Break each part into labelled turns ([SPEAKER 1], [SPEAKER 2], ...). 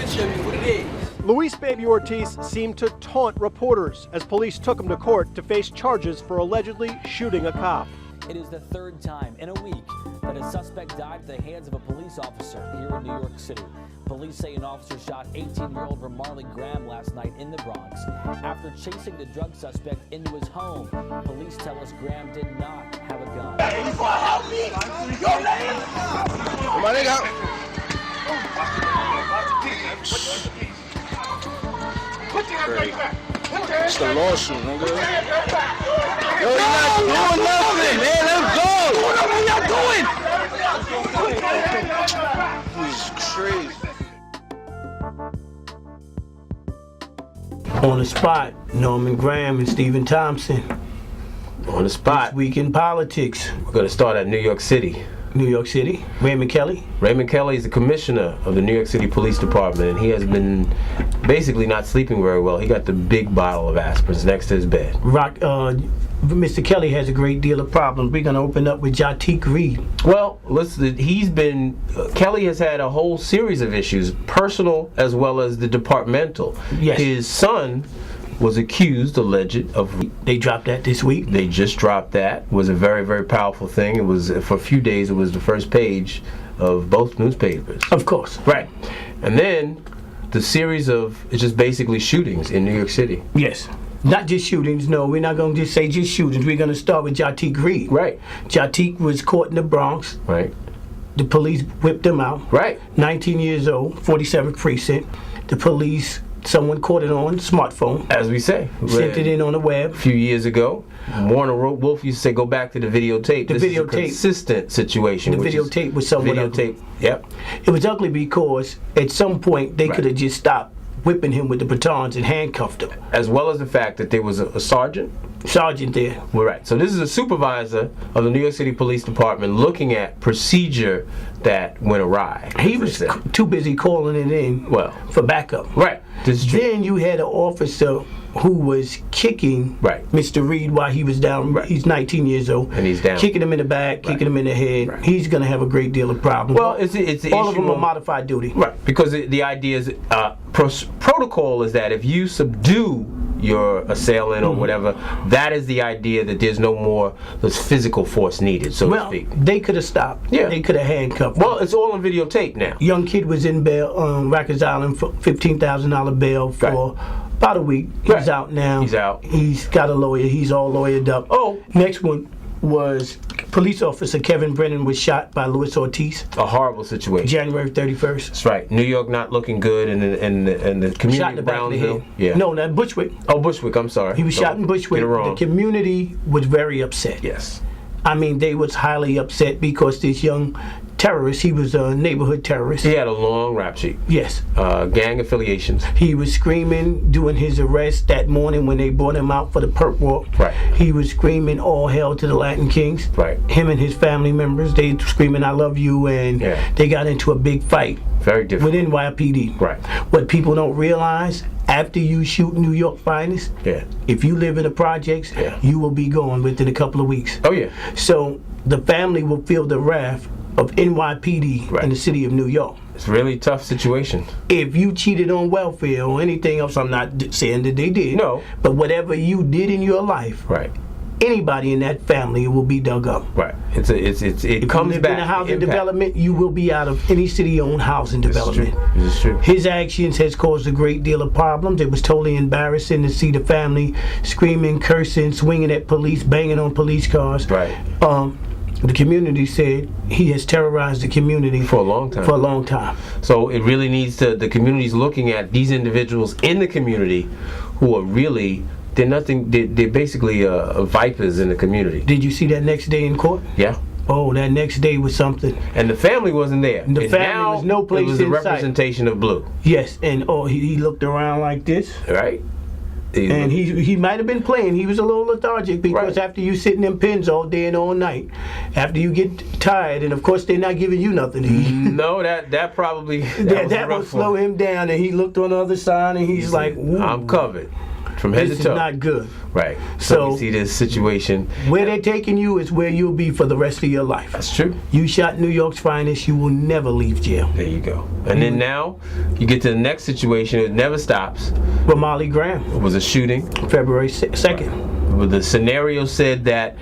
[SPEAKER 1] picture of you, what it is.
[SPEAKER 2] Luis Baby Ortiz seemed to taunt reporters as police took him to court to face charges for allegedly shooting a cop.
[SPEAKER 3] It is the third time in a week that a suspect died at the hands of a police officer here in New York City. Police say an officer shot 18-year-old Marley Graham last night in the Bronx after chasing the drug suspect into his home. Police tell us Graham did not have a gun.
[SPEAKER 4] Hey, you gonna help me? Yo, my nigga. It's the lawsuit, nigga. Yo, you're not doing nothing, man. Let's go. What are y'all doing? This is crazy.
[SPEAKER 5] On the spot, Norman Graham and Steven Thompson.
[SPEAKER 6] On the spot.
[SPEAKER 5] This week in politics.
[SPEAKER 6] We're going to start at New York City.
[SPEAKER 5] New York City. Raymond Kelly.
[SPEAKER 6] Raymond Kelly is the commissioner of the New York City Police Department, and he has been basically not sleeping very well. He got the big bottle of aspirins next to his bed.
[SPEAKER 5] Mr. Kelly has a great deal of problems. We're going to open up with Jatik Reed.
[SPEAKER 6] Well, listen, Kelly has had a whole series of issues, personal as well as the departmental.
[SPEAKER 5] Yes.
[SPEAKER 6] His son was accused, alleged of...
[SPEAKER 5] They dropped that this week.
[SPEAKER 6] They just dropped that. It was a very, very powerful thing. It was, for a few days, it was the first page of both newspapers.
[SPEAKER 5] Of course.
[SPEAKER 6] Right. And then the series of, it's just basically shootings in New York City.
[SPEAKER 5] Yes. Not just shootings, no. We're not going to just say just shootings. We're going to start with Jatik Reed.
[SPEAKER 6] Right.
[SPEAKER 5] Jatik was caught in the Bronx.
[SPEAKER 6] Right.
[SPEAKER 5] The police whipped him out.
[SPEAKER 6] Right.
[SPEAKER 5] 19 years old, 47th precinct. The police, someone caught it on smartphone.
[SPEAKER 6] As we say.
[SPEAKER 5] Sent it in on the web.
[SPEAKER 6] A few years ago. Warner Wolf used to say, go back to the videotape. This is a consistent situation.
[SPEAKER 5] The videotape was somewhat ugly.
[SPEAKER 6] Yep.
[SPEAKER 5] It was ugly because at some point they could have just stopped whipping him with the batons and handcuffed him.
[SPEAKER 6] As well as the fact that there was a sergeant
[SPEAKER 5] there.
[SPEAKER 6] We're right. So this is a supervisor of the New York City Police Department looking at procedure that went awry.
[SPEAKER 5] He was too busy calling it in for backup.
[SPEAKER 6] Right.
[SPEAKER 5] Then you had an officer who was kicking Mr. Reed while he was down. He's 19 years old.
[SPEAKER 6] And he's down.
[SPEAKER 5] Kicking him in the back, kicking him in the head. He's going to have a great deal of problems.
[SPEAKER 6] Well, it's
[SPEAKER 5] all of them are modified duty.
[SPEAKER 6] Right. Because the idea is, protocol is that if you subdue your assailant or whatever, that is the idea that there's no more this physical force needed, so to speak.
[SPEAKER 5] They could have stopped.
[SPEAKER 6] Yeah.
[SPEAKER 5] They could have handcuffed.
[SPEAKER 6] Well, it's all on videotape now.
[SPEAKER 5] Young kid was in bail on Rikers Island for $15,000 bail for about a week. He's out now.
[SPEAKER 6] He's out.
[SPEAKER 5] He's got a lawyer. He's all lawyered up.
[SPEAKER 6] Oh.
[SPEAKER 5] Next one was police officer Kevin Brennan was shot by Luis Ortiz.
[SPEAKER 6] A horrible situation.
[SPEAKER 5] January 31st.
[SPEAKER 6] That's right. New York not looking good, and the community
[SPEAKER 5] shot in the back of the head.
[SPEAKER 6] Yeah.
[SPEAKER 5] No, not Bushwick.
[SPEAKER 6] Oh, Bushwick. I'm sorry.
[SPEAKER 5] He was shot in Bushwick. The community was very upset.
[SPEAKER 6] Yes.
[SPEAKER 5] I mean, they was highly upset because this young terrorist, he was a neighborhood terrorist.
[SPEAKER 6] He had a long rap sheet.
[SPEAKER 5] Yes.
[SPEAKER 6] Gang affiliations.
[SPEAKER 5] He was screaming during his arrest that morning when they brought him out for the perp walk.
[SPEAKER 6] Right.
[SPEAKER 5] He was screaming all hell to the Latin Kings.
[SPEAKER 6] Right.
[SPEAKER 5] Him and his family members, they screaming I love you, and they got into a big fight.
[SPEAKER 6] Very different.
[SPEAKER 5] With NYPD.
[SPEAKER 6] Right.
[SPEAKER 5] What people don't realize, after you shoot New York finest, if you live in the projects, you will be gone within a couple of weeks.
[SPEAKER 6] Oh yeah.
[SPEAKER 5] So the family will feel the wrath of NYPD in the city of New York.
[SPEAKER 6] It's a really tough situation.
[SPEAKER 5] If you cheated on welfare or anything else, I'm not saying that they did.
[SPEAKER 6] No.
[SPEAKER 5] But whatever you did in your life, anybody in that family will be dug up.
[SPEAKER 6] Right. It comes back.
[SPEAKER 5] In a housing development, you will be out of any city-owned housing development.
[SPEAKER 6] This is true.
[SPEAKER 5] His actions has caused a great deal of problems. It was totally embarrassing to see the family screaming, cursing, swinging at police, banging on police cars.
[SPEAKER 6] Right.
[SPEAKER 5] The community said he has terrorized the community
[SPEAKER 6] for a long time.
[SPEAKER 5] For a long time.
[SPEAKER 6] So it really needs to, the community's looking at these individuals in the community who are really, they're basically vipers in the community.
[SPEAKER 5] Did you see that next day in court?
[SPEAKER 6] Yeah.
[SPEAKER 5] Oh, that next day was something.
[SPEAKER 6] And the family wasn't there.
[SPEAKER 5] The family was no place in sight.
[SPEAKER 6] It was a representation of blue.
[SPEAKER 5] Yes, and he looked around like this.
[SPEAKER 6] Right.
[SPEAKER 5] And he might have been playing. He was a little lethargic because after you sit in them pens all day and all night, after you get tired, and of course they're not giving you nothing to eat.
[SPEAKER 6] No, that probably
[SPEAKER 5] that will slow him down. And he looked on the other side and he's like, ooh.
[SPEAKER 6] I'm covered. from head
[SPEAKER 5] this
[SPEAKER 6] to toe.
[SPEAKER 5] is not good.
[SPEAKER 6] Right. So
[SPEAKER 5] So-
[SPEAKER 6] we see this situation.
[SPEAKER 5] Where they're taking you is where you'll be for the rest of your life.
[SPEAKER 6] That's true.
[SPEAKER 5] You shot New York's finest, you will never leave jail.
[SPEAKER 6] There you go. And then now you get to the next situation. It never stops.
[SPEAKER 5] Romali Graham,
[SPEAKER 6] It was a shooting.
[SPEAKER 5] February 2nd.
[SPEAKER 6] The scenario said that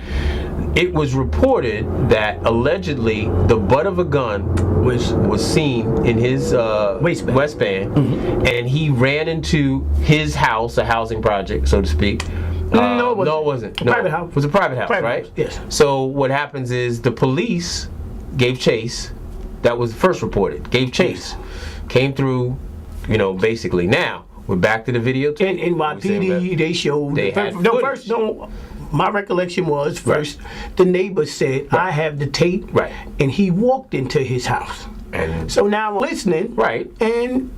[SPEAKER 6] it was reported that allegedly the butt of a gun was seen in his waistband, and he ran into his house, a housing project, so to speak.
[SPEAKER 5] No, it
[SPEAKER 6] wasn't.
[SPEAKER 5] Private house.
[SPEAKER 6] It was a private house,
[SPEAKER 5] Private
[SPEAKER 6] right?
[SPEAKER 5] house, yes.
[SPEAKER 6] So what happens is the police gave chase. That was first reported. Gave chase. Came through, basically. Now, we're back to the video.
[SPEAKER 5] In NYPD, they showed. My recollection was first the neighbor said, I have the tape,
[SPEAKER 6] Right.
[SPEAKER 5] and he walked into his house.
[SPEAKER 6] And
[SPEAKER 5] So now I'm listening,
[SPEAKER 6] Right.
[SPEAKER 5] and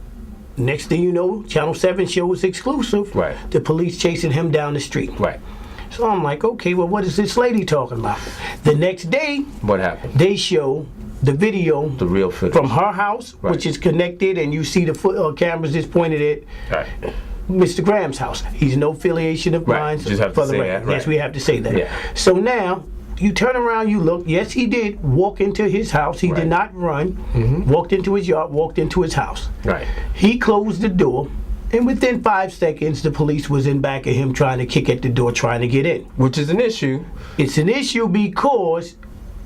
[SPEAKER 5] next thing you know, Channel 7 shows exclusive,
[SPEAKER 6] Right.
[SPEAKER 5] the police chasing him down the street.
[SPEAKER 6] right.
[SPEAKER 5] So I'm like, okay, well, what is this lady talking about? The next day,
[SPEAKER 6] What happened?
[SPEAKER 5] they show the video
[SPEAKER 6] The real footage.
[SPEAKER 5] from her house,
[SPEAKER 6] Right.
[SPEAKER 5] which is connected, and you see the cameras just pointed at
[SPEAKER 6] Right.
[SPEAKER 5] Mr. Graham's house. He's no affiliation of
[SPEAKER 6] Right.
[SPEAKER 5] mine.
[SPEAKER 6] Just have to
[SPEAKER 5] for the
[SPEAKER 6] say
[SPEAKER 5] record.
[SPEAKER 6] that,
[SPEAKER 5] Yes,
[SPEAKER 6] right.
[SPEAKER 5] we have to say that.
[SPEAKER 6] Yeah.
[SPEAKER 5] So now you turn around, you look. Yes, he did walk into his house. He
[SPEAKER 6] Right.
[SPEAKER 5] did not run. Walked into his yard. Walked into his house.
[SPEAKER 6] Right.
[SPEAKER 5] He closed the door, and within 5 seconds, the police was in back of him trying to kick at the door, trying to get in.
[SPEAKER 6] Which is an issue.
[SPEAKER 5] It's an issue because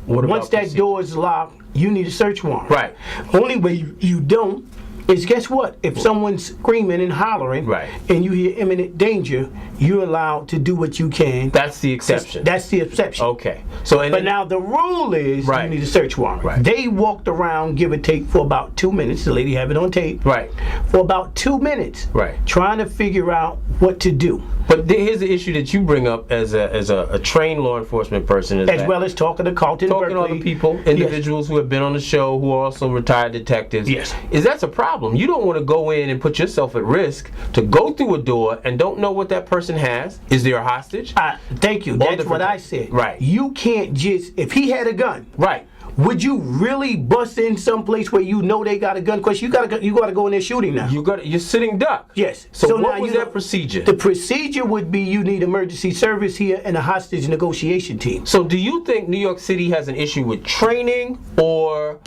[SPEAKER 6] What about
[SPEAKER 5] once that
[SPEAKER 6] procedure?
[SPEAKER 5] door is locked, you need a search warrant.
[SPEAKER 6] Right.
[SPEAKER 5] Only way you don't is, guess what? If someone's screaming and hollering,
[SPEAKER 6] Right.
[SPEAKER 5] and you hear imminent danger, you're allowed to do what you can.
[SPEAKER 6] That's the exception.
[SPEAKER 5] That's the exception.
[SPEAKER 6] Okay. So and
[SPEAKER 5] But now the rule is
[SPEAKER 6] Right.
[SPEAKER 5] you need a search warrant.
[SPEAKER 6] Right.
[SPEAKER 5] They walked around, give or take, for about 2 minutes. The lady have it on tape.
[SPEAKER 6] Right.
[SPEAKER 5] For about 2 minutes.
[SPEAKER 6] Right.
[SPEAKER 5] Trying to figure out what to do.
[SPEAKER 6] But here's the issue that you bring up as a trained law enforcement person, is
[SPEAKER 5] As
[SPEAKER 6] that
[SPEAKER 5] well as talking to Carlton
[SPEAKER 6] talking to
[SPEAKER 5] Berkeley.
[SPEAKER 6] other people, individuals who have been on the show, who are also retired detectives.
[SPEAKER 5] Yes.
[SPEAKER 6] Is that's a problem. You don't want to go in and put yourself at risk to go through a door and don't know what that person has. Is there a hostage?
[SPEAKER 5] Thank you. That's
[SPEAKER 6] different
[SPEAKER 5] what I
[SPEAKER 6] types.
[SPEAKER 5] said.
[SPEAKER 6] Right.
[SPEAKER 5] You can't just, if he had a gun,
[SPEAKER 6] Right.
[SPEAKER 5] would you really bust in someplace where you know they got a gun? Because you gotta go in there shooting now.
[SPEAKER 6] You're sitting duck.
[SPEAKER 5] Yes.
[SPEAKER 6] So
[SPEAKER 5] now
[SPEAKER 6] what was
[SPEAKER 5] you
[SPEAKER 6] that
[SPEAKER 5] know,
[SPEAKER 6] procedure?
[SPEAKER 5] The procedure would be you need emergency service here and a hostage negotiation team.
[SPEAKER 6] So do you think New York City has an issue with training or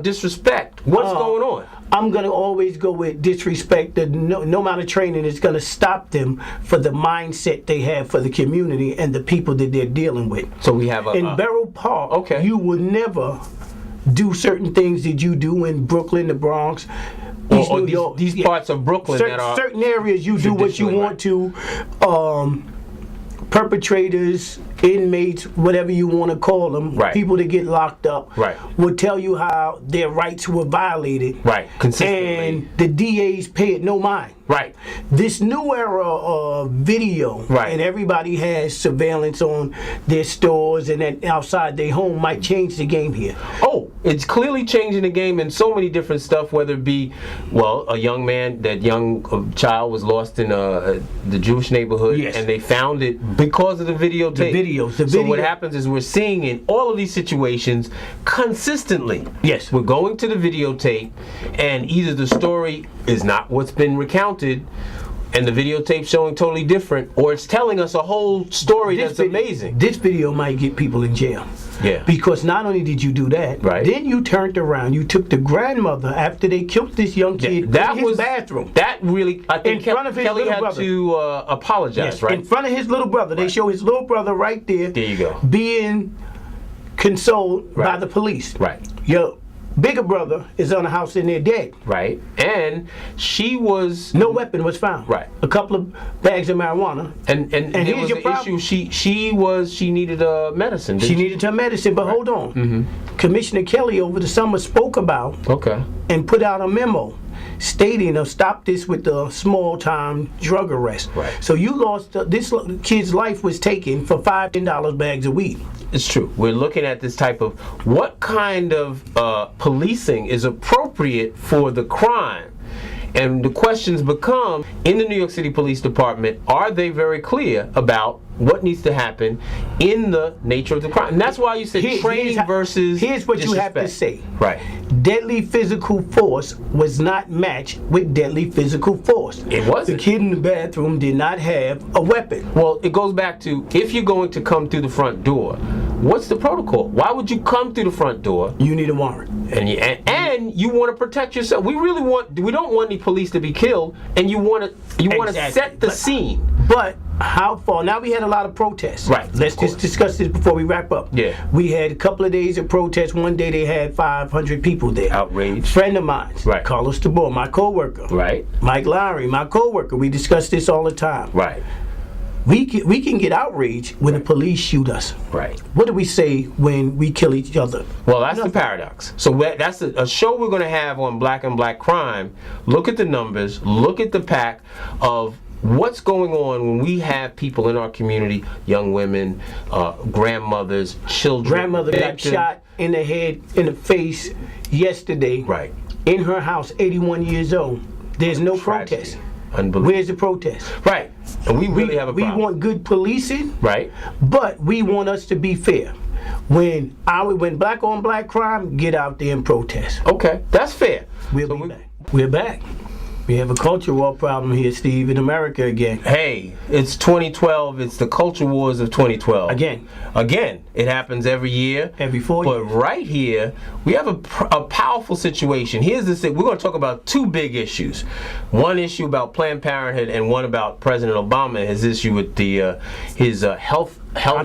[SPEAKER 6] disrespect? What's going on?
[SPEAKER 5] I'm gonna always go with disrespect. That no amount of training is gonna stop them for the mindset they have for the community and the people that they're dealing with.
[SPEAKER 6] So we have
[SPEAKER 5] In Borough Park,
[SPEAKER 6] Okay.
[SPEAKER 5] you will never do certain things that you do in Brooklyn, the Bronx, East
[SPEAKER 6] or
[SPEAKER 5] New York.
[SPEAKER 6] these parts of Brooklyn that are
[SPEAKER 5] certain areas you do what you
[SPEAKER 6] traditionally
[SPEAKER 5] want to. Perpetrators, inmates, whatever you want to call them,
[SPEAKER 6] Right.
[SPEAKER 5] people that get locked up,
[SPEAKER 6] Right.
[SPEAKER 5] will tell you how their rights were violated.
[SPEAKER 6] Right, consistently.
[SPEAKER 5] And the DAs pay it no mind.
[SPEAKER 6] Right.
[SPEAKER 5] This new era of video,
[SPEAKER 6] Right.
[SPEAKER 5] and everybody has surveillance on their stores and then outside their home, might change the game here.
[SPEAKER 6] Oh, it's clearly changing the game in so many different stuff, whether it be, a young man, that young child was lost in the Jewish neighborhood,
[SPEAKER 5] Yes.
[SPEAKER 6] and they found it because of the videotape.
[SPEAKER 5] The
[SPEAKER 6] So what
[SPEAKER 5] video-
[SPEAKER 6] happens is we're seeing in all of these situations consistently.
[SPEAKER 5] Yes.
[SPEAKER 6] We're going to the videotape, and either the story is not what's been recounted, and the videotape showing totally different, or it's telling us a whole story that's amazing.
[SPEAKER 5] This video might get people in jail.
[SPEAKER 6] Yeah.
[SPEAKER 5] Because not only did you do that,
[SPEAKER 6] Right.
[SPEAKER 5] then you turned around, you took the grandmother after they killed this young kid in his bathroom.
[SPEAKER 6] That really, I think
[SPEAKER 5] In front of his
[SPEAKER 6] Kelly
[SPEAKER 5] little
[SPEAKER 6] had
[SPEAKER 5] brother.
[SPEAKER 6] to apologize,
[SPEAKER 5] Yes,
[SPEAKER 6] right?
[SPEAKER 5] in front of his little brother. They show his little brother right there.
[SPEAKER 6] There you go.
[SPEAKER 5] Being consoled by
[SPEAKER 6] Right.
[SPEAKER 5] the police.
[SPEAKER 6] Right.
[SPEAKER 5] Your bigger brother is on the house and they're dead.
[SPEAKER 6] Right. And she was
[SPEAKER 5] No weapon was found.
[SPEAKER 6] Right.
[SPEAKER 5] A couple of bags of marijuana.
[SPEAKER 6] and there
[SPEAKER 5] here's
[SPEAKER 6] was
[SPEAKER 5] your
[SPEAKER 6] an
[SPEAKER 5] problem.
[SPEAKER 6] issue. She needed medicine.
[SPEAKER 5] She
[SPEAKER 6] didn't
[SPEAKER 5] needed her medicine, but hold on. Commissioner Kelly over the summer spoke about
[SPEAKER 6] Okay.
[SPEAKER 5] and put out a memo stating to stop this with the small time drug arrest.
[SPEAKER 6] Right.
[SPEAKER 5] So you lost, this kid's life was taken for $5-10 bags of weed.
[SPEAKER 6] It's true. We're looking at this type of what kind of policing is appropriate for the crime. And the questions become, in the New York City Police Department, are they very clear about what needs to happen in the nature of the crime. And that's why you said training versus
[SPEAKER 5] Here's what
[SPEAKER 6] disrespect.
[SPEAKER 5] you have to say.
[SPEAKER 6] Right.
[SPEAKER 5] Deadly physical force was not matched with deadly physical force.
[SPEAKER 6] It wasn't.
[SPEAKER 5] The kid in the bathroom did not have a weapon.
[SPEAKER 6] Well, it goes back to, if you're going to come through the front door, what's the protocol? Why would you come through the front door?
[SPEAKER 5] You need a warrant.
[SPEAKER 6] And you want to protect yourself. We don't want any police to be killed, and you want to set the scene.
[SPEAKER 5] But how far? Now we had a lot of protests.
[SPEAKER 6] Right.
[SPEAKER 5] Let's just discuss this before we wrap up.
[SPEAKER 6] Yeah.
[SPEAKER 5] We had a couple of days of protests. One day they had 500 people there.
[SPEAKER 6] Outrage.
[SPEAKER 5] Friend of mine,
[SPEAKER 6] Right.
[SPEAKER 5] Carlos DeBoer, my co-worker.
[SPEAKER 6] Right.
[SPEAKER 5] Mike Lowry, my co-worker. We discuss this all the time.
[SPEAKER 6] Right.
[SPEAKER 5] We can get outraged when the police shoot us.
[SPEAKER 6] Right.
[SPEAKER 5] What do we say when we kill each other?
[SPEAKER 6] Well, that's the paradox. So that's a show we're going to have on Black and Black Crime. Look at the numbers. Look at the pack of what's going on when we have people in our community, young women, grandmothers, children.
[SPEAKER 5] Grandmother got shot in the head, in the face yesterday.
[SPEAKER 6] Right.
[SPEAKER 5] In her house, 81 years old. There's no
[SPEAKER 6] Tragedy.
[SPEAKER 5] protest.
[SPEAKER 6] Unbelievable.
[SPEAKER 5] Where's the protest?
[SPEAKER 6] Right. And we really have a problem.
[SPEAKER 5] We want good policing.
[SPEAKER 6] Right.
[SPEAKER 5] But we want us to be fair. When black on black crime, get out there and protest.
[SPEAKER 6] Okay, that's fair.
[SPEAKER 5] We'll be back. We're back. We have a culture war problem here, Steve, in America again.
[SPEAKER 6] Hey, it's 2012. It's the culture wars of 2012. Again, it happens every year.
[SPEAKER 5] Every 4 years.
[SPEAKER 6] But right here, we have a powerful situation. Here's the thing. We're going to talk about two big issues. One issue about Planned Parenthood and one about President Obama, his issue with his health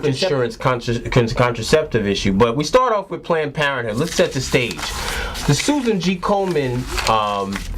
[SPEAKER 6] insurance contraceptive issue. But we start off with Planned Parenthood. Let's set the stage. The Susan G. Komen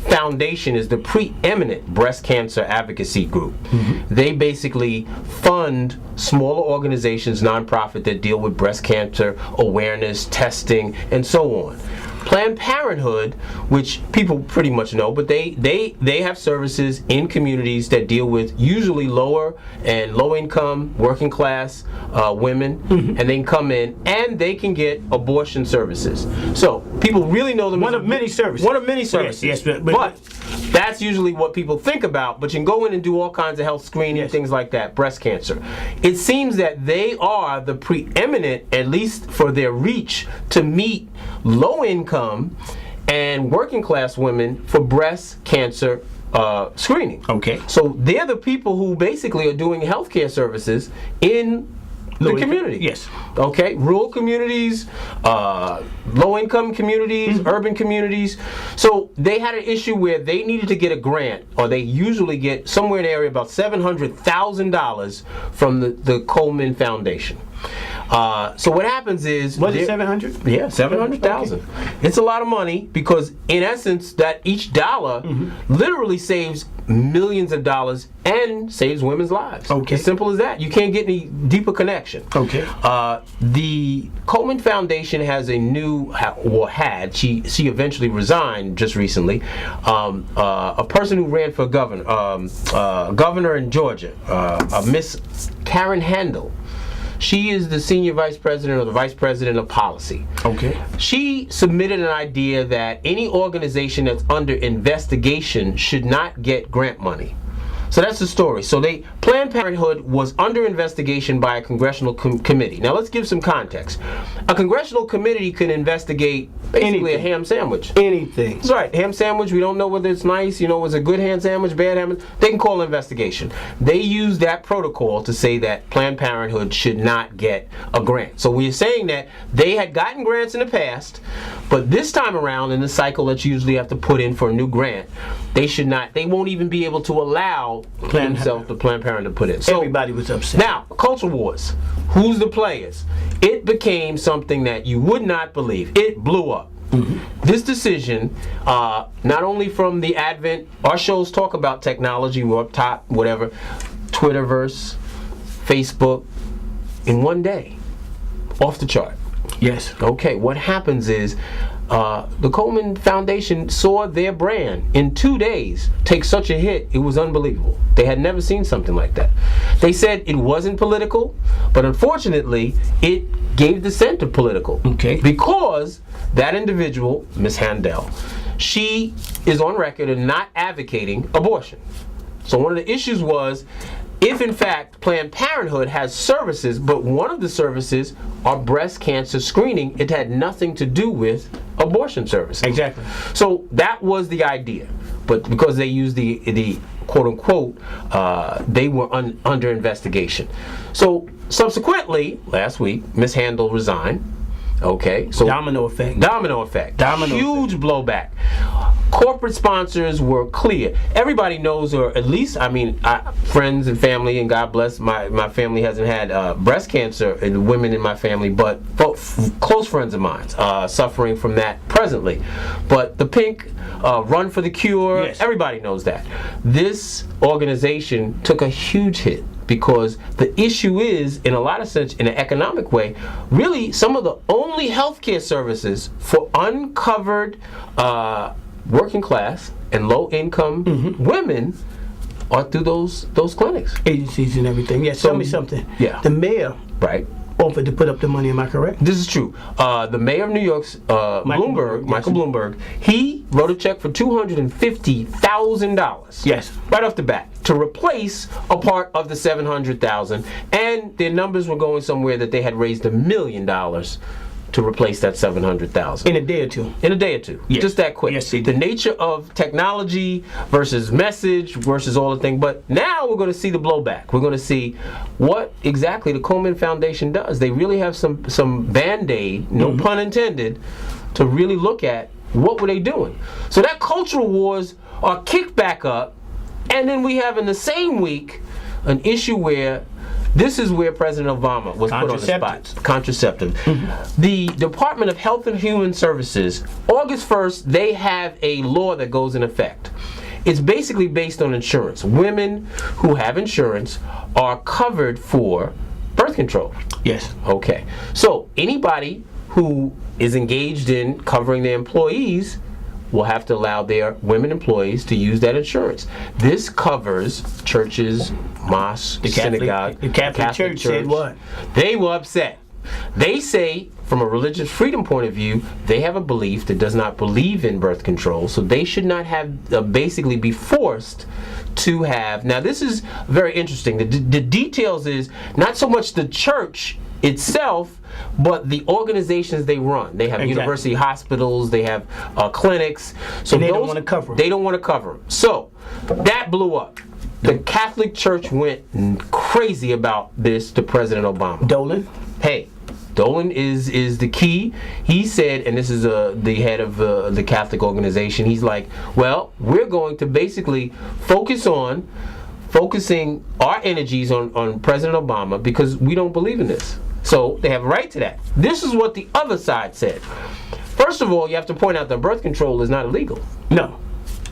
[SPEAKER 6] Foundation is the preeminent breast cancer advocacy group. Mm-hmm. They basically fund smaller organizations, nonprofit, that deal with breast cancer awareness, testing, and so on. Planned Parenthood, which people pretty much know, but they have services in communities that deal with usually lower and low income, working class women, mm-hmm. and they can come in and they can get abortion services. So people really know them.
[SPEAKER 5] One of many services.
[SPEAKER 6] One of many services.
[SPEAKER 5] Yes,
[SPEAKER 6] but that's usually what people think about. But you can go in and do all kinds of health screening, yes. Things like that, breast cancer. It seems that they are the preeminent, at least for their reach, to meet low income and working class women for breast cancer screening.
[SPEAKER 5] Okay.
[SPEAKER 6] So they're the people who basically are doing healthcare services in the community.
[SPEAKER 5] Yes.
[SPEAKER 6] Okay. Rural communities, low-income communities, mm-hmm. urban communities. So they had an issue where they needed to get a grant, or they usually get somewhere in the area about $700,000 from the Komen Foundation. So what happens is...
[SPEAKER 5] Was it 700?
[SPEAKER 6] Yeah, 700,000. Okay. It's a lot of money because, in essence, that each dollar mm-hmm. literally saves millions of dollars and saves women's lives.
[SPEAKER 5] Okay.
[SPEAKER 6] As simple as that. You can't get any deeper connection.
[SPEAKER 5] Okay.
[SPEAKER 6] The Komen Foundation has a new, or had, she eventually resigned just recently, a person who ran for governor in Georgia, Miss Karen Handel. She is the senior vice president or the vice president of policy.
[SPEAKER 5] Okay.
[SPEAKER 6] She submitted an idea that any organization that's under investigation should not get grant money. So that's the story. So Planned Parenthood was under investigation by a congressional committee. Now let's give some context. A congressional committee can investigate basically anything. A ham sandwich.
[SPEAKER 5] Anything.
[SPEAKER 6] That's right. Ham sandwich. We don't know whether it's nice. Was it a good ham sandwich, bad ham? They can call an investigation. They use that protocol to say that Planned Parenthood should not get a grant. So we're saying that they had gotten grants in the past, but this time around in the cycle that you usually have to put in for a new grant, they should not. They won't even be able to allow themselves to Planned Parenthood to put in. So
[SPEAKER 5] everybody was upset.
[SPEAKER 6] Now, culture wars. Who's the players? It became something that you would not believe. It blew up. Mm-hmm. This decision, not only from the advent, our shows talk about technology, we're up top, whatever, Twitterverse, Facebook, in one day, off the chart.
[SPEAKER 5] Yes.
[SPEAKER 6] Okay, what happens is the Komen Foundation saw their brand in 2 days take such a hit, it was unbelievable. They had never seen something like that. They said it wasn't political, but unfortunately, it gave the scent of political.
[SPEAKER 5] Okay.
[SPEAKER 6] Because that individual, Ms. Handel, she is on record as not advocating abortion. So one of the issues was, if in fact Planned Parenthood has services, but one of the services are breast cancer screening, it had nothing to do with abortion services.
[SPEAKER 5] Exactly.
[SPEAKER 6] So that was the idea. But because they used the quote unquote, they were under investigation. So subsequently, last week, Ms. Handel resigned. Okay, so
[SPEAKER 5] Domino effect.
[SPEAKER 6] Huge blowback. Corporate sponsors were clear. Everybody knows, or at least, friends and family, and God bless, my family hasn't had breast cancer, and women in my family, but close friends of mine suffering from that presently. But the pink run for the cure,
[SPEAKER 5] yes.
[SPEAKER 6] Everybody knows that. This organization took a huge hit. Because the issue is, in a lot of sense, in an economic way, really some of the only healthcare services for uncovered working class and low income women are through those clinics.
[SPEAKER 5] Agencies and everything. Yeah, tell me something.
[SPEAKER 6] Yeah.
[SPEAKER 5] The mayor offered to put up the money, am I correct?
[SPEAKER 6] This is true. The mayor of New York's Michael Bloomberg, he wrote a check for $250,000.
[SPEAKER 5] Yes.
[SPEAKER 6] Right off the bat, to replace a part of the $700,000, and their numbers were going somewhere that they had raised $1 million to replace that $700,000
[SPEAKER 5] in a day or two.
[SPEAKER 6] Yes. Just that quick.
[SPEAKER 5] Yes,
[SPEAKER 6] the nature of technology versus message versus all the thing. But now we're going to see the blowback. We're going to see what exactly the Komen Foundation does. They really have some band-aid, no pun intended, to really look at what were they doing. So that cultural wars are kicked back up. And then we have in the same week an issue where this is where President Obama was put on the spot. Contraceptive. The Department of Health and Human Services, August 1st, they have a law that goes in effect. It's basically based on insurance. Women who have insurance are covered for birth control.
[SPEAKER 5] Yes.
[SPEAKER 6] Okay. So anybody who is engaged in covering their employees will have to allow their women employees to use that insurance. This covers churches, mosques, synagogues.
[SPEAKER 5] The Catholic Church said what?
[SPEAKER 6] They were upset. They say, from a religious freedom point of view, they have a belief that does not believe in birth control, so they should not have basically be forced to have. Now, this is very interesting. The details is not so much the church itself, but the organizations they run. They have university hospitals, they have clinics. So
[SPEAKER 5] and they don't want to cover them.
[SPEAKER 6] They don't want to cover them. So that blew up. The Catholic Church went crazy about this to President Obama.
[SPEAKER 5] Dolan?
[SPEAKER 6] Hey, Dolan is the key. He said, and this is the head of the Catholic organization, he's like, well, we're going to basically focusing our energies on President Obama because we don't believe in this. So they have a right to that. This is what the other side said. First of all, you have to point out that birth control is not illegal.
[SPEAKER 5] No.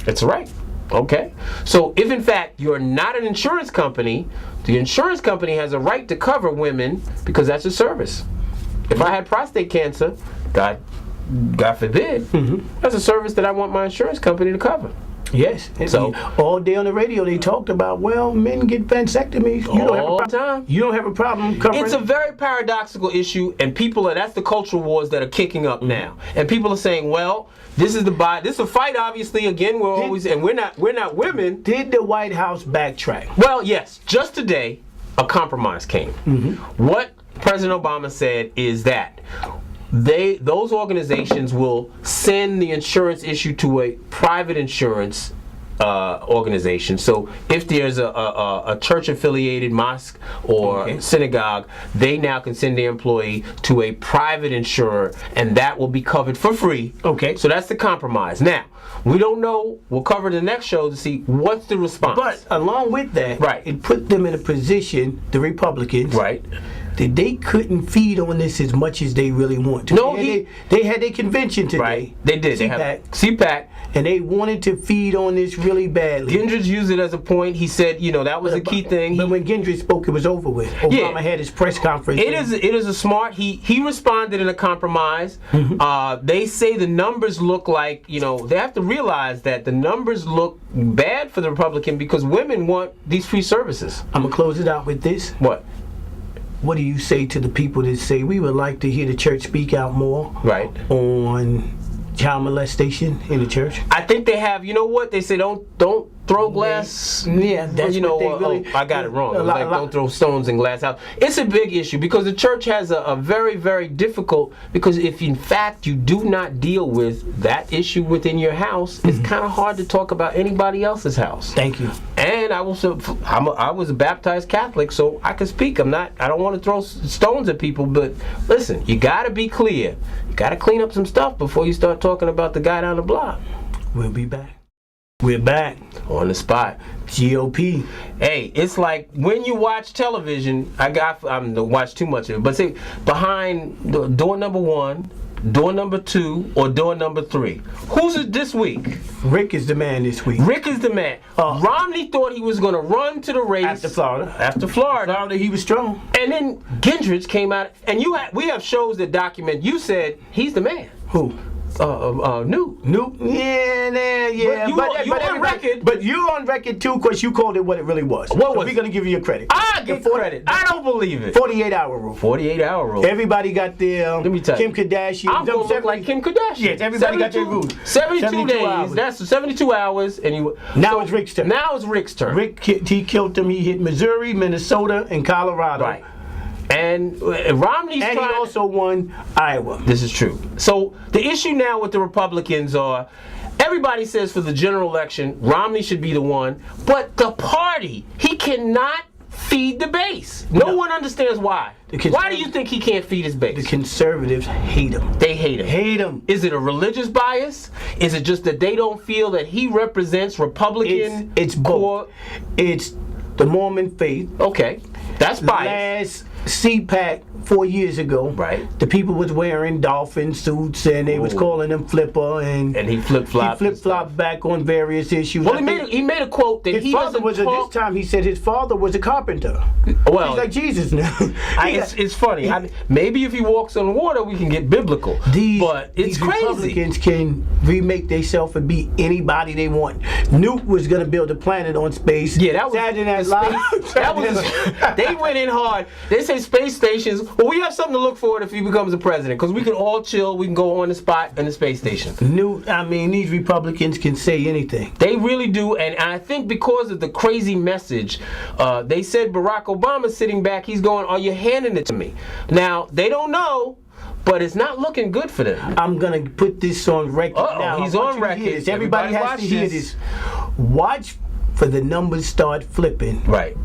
[SPEAKER 6] It's a right. Okay? So if in fact you're not an insurance company, the insurance company has a right to cover women because that's a service. If I had prostate cancer, God forbid, that's a service that I want my insurance company to cover.
[SPEAKER 5] Yes.
[SPEAKER 6] So
[SPEAKER 5] all day on the radio they talked about, well, men get vasectomies. You don't have a problem covering.
[SPEAKER 6] It's a very paradoxical issue, and that's the cultural wars that are kicking up now. And people are saying, well, this is a fight. Obviously, again, we're not women.
[SPEAKER 5] Did the White House backtrack?
[SPEAKER 6] Well, yes. Just today, a compromise came. What President Obama said is that those organizations will send the insurance issue to a private insurance organization. So if there's a church-affiliated mosque or synagogue, they now can send their employee to a private insurer, and that will be covered for free.
[SPEAKER 5] Okay.
[SPEAKER 6] So that's the compromise. Now, we don't know. We'll cover the next show to see what's the response.
[SPEAKER 5] But along with that, it put them in a position, the Republicans, that they couldn't feed on this as much as they really want to.
[SPEAKER 6] No,
[SPEAKER 5] they had their convention today.
[SPEAKER 6] Right, they did. They have CPAC.
[SPEAKER 5] And they wanted to feed on this really badly.
[SPEAKER 6] Gingrich used it as a point. He said, that was a key thing.
[SPEAKER 5] But when Gingrich spoke, it was over with. Obama had his press conference.
[SPEAKER 6] It is a smart. He responded in a compromise. They say the numbers look like, they have to realize that the numbers look bad for the Republican because women want these free services.
[SPEAKER 5] I'm gonna close it out with this.
[SPEAKER 6] What?
[SPEAKER 5] What do you say to the people that say we would like to hear the church speak out more on child molestation in the church?
[SPEAKER 6] I think they have. You know what they say? Don't throw glass.
[SPEAKER 5] Yeah, that's
[SPEAKER 6] you know.
[SPEAKER 5] what they really,
[SPEAKER 6] I got it wrong. It was like don't throw stones in glass house. It's a big issue because the church has a very, very difficult. Because if in fact you do not deal with that issue within your house, it's kind of hard to talk about anybody else's house.
[SPEAKER 5] Thank you.
[SPEAKER 6] And I was a baptized Catholic, so I can speak. I don't want to throw stones at people, but listen, you got to be clear. You got to clean up some stuff before you start talking about the guy down the block.
[SPEAKER 5] We'll be back. We're back.
[SPEAKER 6] On the spot.
[SPEAKER 5] GOP.
[SPEAKER 6] Hey, it's like when you watch television, I don't watch too much of it, but see, behind door number 1, door number 2, or door number 3. Who's it this week?
[SPEAKER 5] Rick is the man this week.
[SPEAKER 6] Rick is the man. Romney thought he was going to run to the race.
[SPEAKER 5] After Florida.
[SPEAKER 6] Florida,
[SPEAKER 5] he was strong.
[SPEAKER 6] And then Gingrich came out, and we have shows that document, you said he's the man.
[SPEAKER 5] Who?
[SPEAKER 6] Newt.
[SPEAKER 5] Yeah.
[SPEAKER 6] But you on record.
[SPEAKER 5] But you're on record too, because you called it what it really was.
[SPEAKER 6] What was
[SPEAKER 5] we're going to give you your credit.
[SPEAKER 6] I get credit. I don't believe it.
[SPEAKER 5] 48-hour rule.
[SPEAKER 6] 48-hour rule.
[SPEAKER 5] Everybody got their
[SPEAKER 6] Let me tell you.
[SPEAKER 5] Kim Kardashian.
[SPEAKER 6] I'm going to look like Kim Kardashian.
[SPEAKER 5] Yes, everybody got their rules.
[SPEAKER 6] 72 days.
[SPEAKER 5] hours.
[SPEAKER 6] That's 72 hours. And
[SPEAKER 5] now it's Rick's turn.
[SPEAKER 6] Now it's Rick's turn.
[SPEAKER 5] Rick, he killed them. He hit Missouri, Minnesota, and Colorado.
[SPEAKER 6] Right. And Romney's
[SPEAKER 5] and he also won Iowa.
[SPEAKER 6] This is true. So the issue now with the Republicans are, everybody says for the general election, Romney should be the one, but the party, he cannot feed the base. No one understands why. Why do you think he can't feed his base?
[SPEAKER 5] The conservatives hate him.
[SPEAKER 6] They hate him.
[SPEAKER 5] Hate him.
[SPEAKER 6] Is it a religious bias? Is it just that they don't feel that he represents Republican?
[SPEAKER 5] It's both. It's the Mormon faith.
[SPEAKER 6] Okay. That's bias.
[SPEAKER 5] Last CPAC 4 years ago,
[SPEAKER 6] right?
[SPEAKER 5] The people was wearing dolphin suits and they was calling him Flipper, and
[SPEAKER 6] he flip-flopped.
[SPEAKER 5] He flip-flopped back on various issues.
[SPEAKER 6] Well, he made a quote that
[SPEAKER 5] his father was this time. He said his father was a carpenter.
[SPEAKER 6] Well,
[SPEAKER 5] he's like Jesus now.
[SPEAKER 6] It's funny. Maybe if he walks on water, we can get biblical. But it's crazy.
[SPEAKER 5] Republicans can remake themselves and be anybody they want. Newt was gonna build a planet on space.
[SPEAKER 6] Yeah, that was
[SPEAKER 5] Saturday Night Live.
[SPEAKER 6] That was they went in hard. They say space stations. Well, we have something to look forward if he becomes the president, because we can all chill. We can go on the spot in the space station.
[SPEAKER 5] These Republicans can say anything.
[SPEAKER 6] They really do, and I think because of the crazy message, they said Barack Obama's sitting back. He's going, "Are you handing it to me?" Now they don't know, but it's not looking good for them.
[SPEAKER 5] I'm gonna put this on record now.
[SPEAKER 6] He's on record.
[SPEAKER 5] Everybody has to hear this. Watch for the numbers start flipping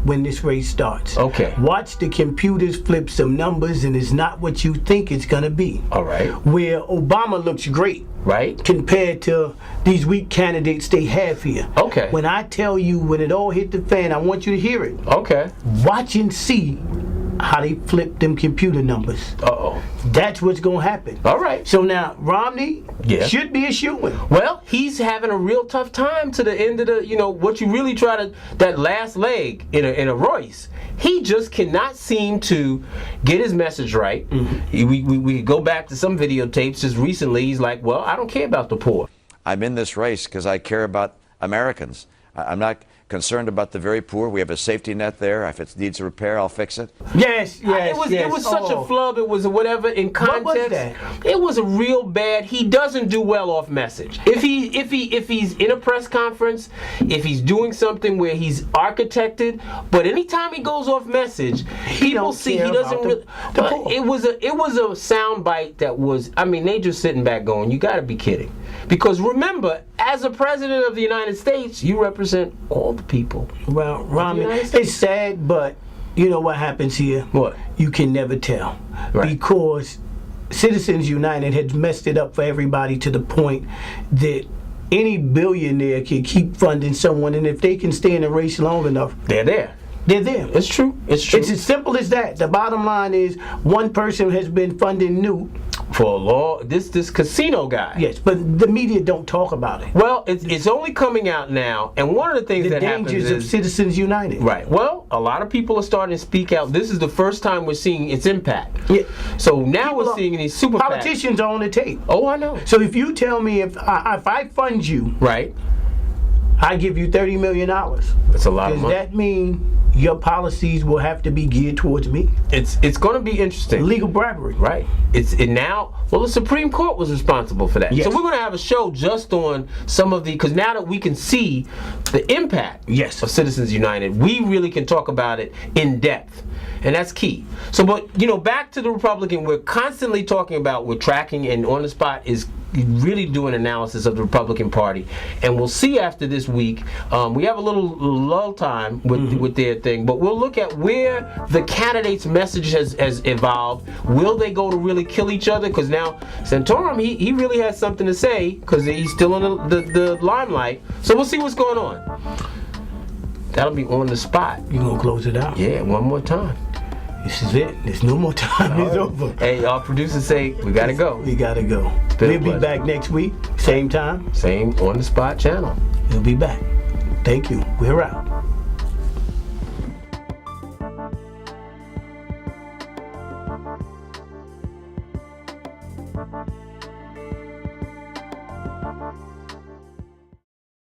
[SPEAKER 5] when this race starts.
[SPEAKER 6] Okay.
[SPEAKER 5] Watch the computers flip some numbers, and it's not what you think it's gonna be.
[SPEAKER 6] All right.
[SPEAKER 5] Where Obama looks great.
[SPEAKER 6] Right.
[SPEAKER 5] Compared to these weak candidates they have here.
[SPEAKER 6] Okay.
[SPEAKER 5] When I tell you when it all hit the fan, I want you to hear it.
[SPEAKER 6] Okay.
[SPEAKER 5] Watch and see how they flip them computer numbers.
[SPEAKER 6] Uh-oh.
[SPEAKER 5] That's what's going to happen.
[SPEAKER 6] All right.
[SPEAKER 5] So now, Romney should be a shoo-in.
[SPEAKER 6] Well, he's having a real tough time to the end of the, what you really try to, that last leg in a race. He just cannot seem to get his message right. Mm-hmm. We go back to some videotapes just recently. He's like, well, I don't care about the poor.
[SPEAKER 1] I'm in this race because I care about Americans. I'm not concerned about the very poor. We have a safety net there. If it needs a repair, I'll fix it.
[SPEAKER 5] Yes.
[SPEAKER 6] It was such a flub. It was whatever in context.
[SPEAKER 5] What was that?
[SPEAKER 6] It was a real bad. He doesn't do well off message. If he's in a press conference, if he's doing something where he's architected, but anytime he goes off message, people see he doesn't really. It was a sound bite that was. They just sitting back going, "You got to be kidding." Because remember, as a president of the United States, you represent all the people.
[SPEAKER 5] Well, Romney, it's sad, but you know what happens here?
[SPEAKER 6] What?
[SPEAKER 5] You can never tell.
[SPEAKER 6] Right.
[SPEAKER 5] Because Citizens United had messed it up for everybody to the point that any billionaire can keep funding someone, and if they can stay in the race long enough,
[SPEAKER 6] they're there.
[SPEAKER 5] They're there.
[SPEAKER 6] It's true. It's true.
[SPEAKER 5] It's as simple as that. The bottom line is one person has been funding Newt
[SPEAKER 6] for a law. This casino guy.
[SPEAKER 5] Yes, but the media don't talk about it.
[SPEAKER 6] Well, it's only coming out now, and one of the things that happens is
[SPEAKER 5] the dangers of Citizens United.
[SPEAKER 6] Right. Well, a lot of people are starting to speak out. This is the first time we're seeing its impact.
[SPEAKER 5] Yeah.
[SPEAKER 6] So now we're seeing these super
[SPEAKER 5] politicians are on the tape.
[SPEAKER 6] Oh, I know.
[SPEAKER 5] So if you tell me if I fund you,
[SPEAKER 6] right,
[SPEAKER 5] I give you $30 million.
[SPEAKER 6] That's a lot of
[SPEAKER 5] Does
[SPEAKER 6] money.
[SPEAKER 5] that mean your policies will have to be geared towards me?
[SPEAKER 6] It's going to be interesting.
[SPEAKER 5] Legal bribery.
[SPEAKER 6] Right. Well, the Supreme Court was responsible for that.
[SPEAKER 5] Yes.
[SPEAKER 6] So we're going to have a show just on some of because now that we can see the impact of Citizens United, we really can talk about it in depth. And that's key. So, but, back to the Republican, we're constantly talking about, we're tracking, and On the Spot is really doing analysis of the Republican Party. And we'll see after this week. We have a little lull time with their thing, but we'll look at where the candidate's message has evolved. Will they go to really kill each other? Because now Santorum, he really has something to say because he's still in the limelight. So we'll see what's going on. That'll be On the Spot.
[SPEAKER 5] You gonna close it out?
[SPEAKER 6] Yeah, one more time.
[SPEAKER 5] This is it. There's no more time. It's over.
[SPEAKER 6] Hey, our producers say we gotta go.
[SPEAKER 5] We gotta go. We'll be back next week, same time.
[SPEAKER 6] Same On the Spot channel.
[SPEAKER 5] We'll be back. Thank you. We're out.